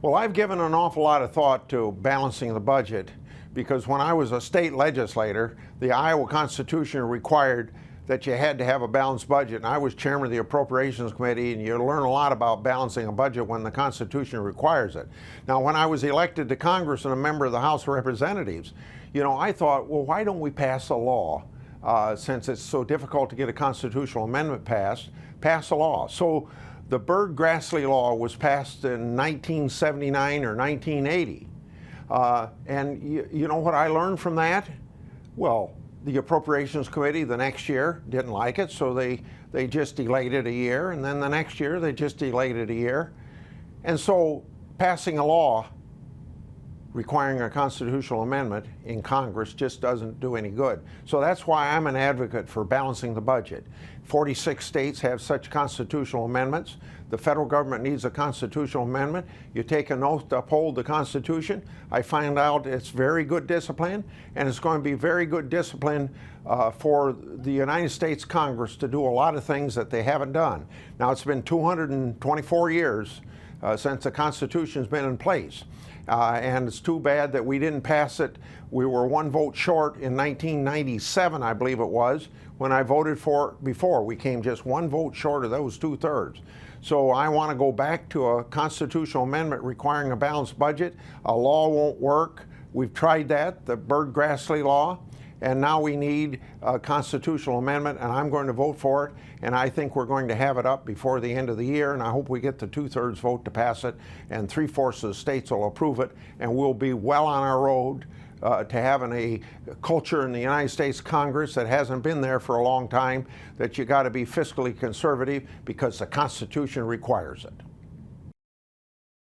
Well, I've given an awful lot of thought to balancing the budget because when I was a state legislator, the Iowa Constitution required that you had to have a balanced budget. And I was chairman of the Appropriations Committee, and you learn a lot about balancing a budget when the Constitution requires it. Now, when I was elected to Congress and a member of the House of Representatives, I thought, well, why don't we pass a law? Since it's so difficult to get a constitutional amendment passed, pass a law. So the Byrd-Grassley law was passed in 1979 or 1980. And you know what I learned from that? Well, the Appropriations Committee the next year didn't like it, so they just delayed it a year, and then the next year they just delayed it a year. And so passing a law requiring a constitutional amendment in Congress just doesn't do any good. So that's why I'm an advocate for balancing the budget. 46 states have such constitutional amendments. The federal government needs a constitutional amendment. You take an oath to uphold the Constitution. I find out it's very good discipline, and it's going to be very good discipline for the United States Congress to do a lot of things that they haven't done. Now, it's been 224 years since the Constitution's been in place. And it's too bad that we didn't pass it. We were one vote short in 1997, I believe it was, when I voted for it before. We came just one vote short of those 2/3. So I want to go back to a constitutional amendment requiring a balanced budget. A law won't work. We've tried that, the Byrd-Grassley law, and now we need a constitutional amendment, and I'm going to vote for it, and I think we're going to have it up before the end of the year, and I hope we get the 2/3 vote to pass it, and 3/4 of the states will approve it, and we'll be well on our road to having a culture in the United States Congress that hasn't been there for a long time, that you got to be fiscally conservative because the Constitution requires it.